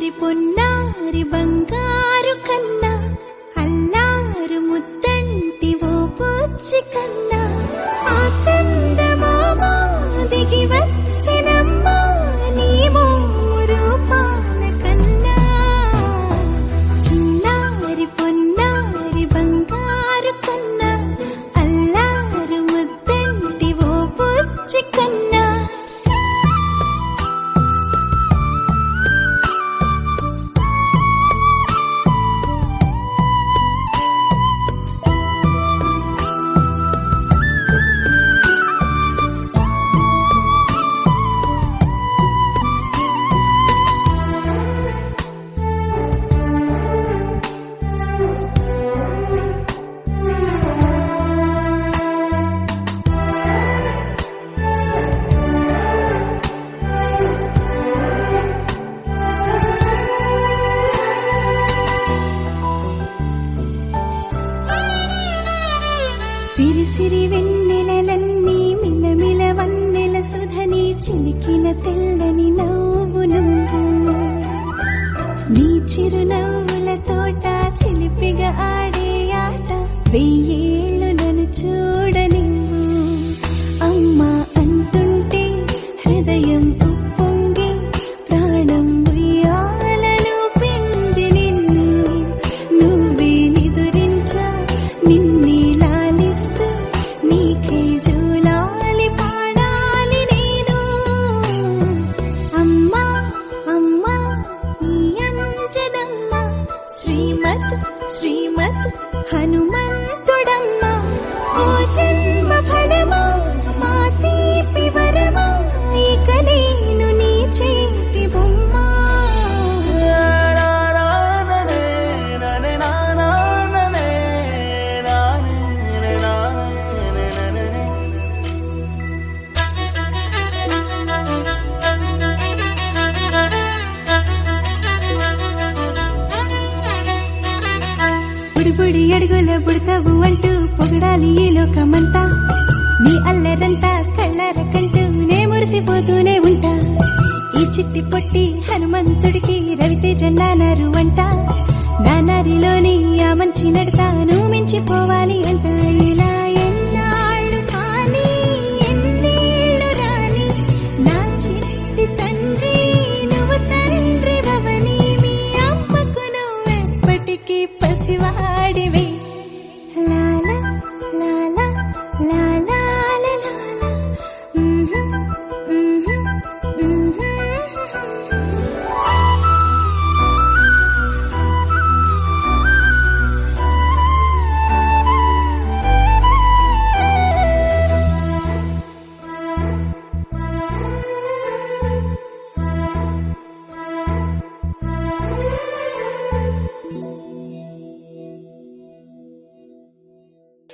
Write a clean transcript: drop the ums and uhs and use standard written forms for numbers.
చిన్నారి పొన్నారి బంగారు కన్నా అల్లారు ముద్దంటి ఓ బుజ్జి కన్నా ఆ చందమామ దిగి వచ్చినమ్మా నీ రూపాన కన్నా చిన్నారి పొన్నారి బంగారు కన్నా అల్లారు ముద్దంటి ఓ బుజ్జి కన్నా సిరి సిరి వెన్నెలలన్నీ మిలమిల వన్నెల సుధని చిలికిన తెల్లని నవ్వు నువ్వు నీ చిరునవ్వుల తోట చిలిపిగా ఆడే ఆట వెయ్యేళ్ళు నన్ను చూడనివ్వు అమ్మా అంటుంటే హృదయం ఉప్పొంగి ప్రాణం ఉయ్యాలలో పిండి నిన్ను నువ్వే నిదురించా నిన్నే నీకే జూలాలి పాడాలి నేను అమ్మా అమ్మా ఈ అంజనమ్మ శ్రీమత్ శ్రీమత్ హనుమంతుడమ్మ ఓ జన్మ ఫలమా మా తీపి వరమా ఇక నేను నీ చేతి బొమ్మ బుడి అడుగుల బుడతావు అంటూ పొగడాలి ఈ లోకమంతా నీ అల్లరంతా కళ్ళారకంటూ నే మురిసిపోతూనే ఉంటా ఈ చిట్టి పొట్టి హనుమంతుడికి రవితేజ నానారు అంట నానారిలోని ఆ మంచి నడతా నువ్వు మించిపోవాలి అంట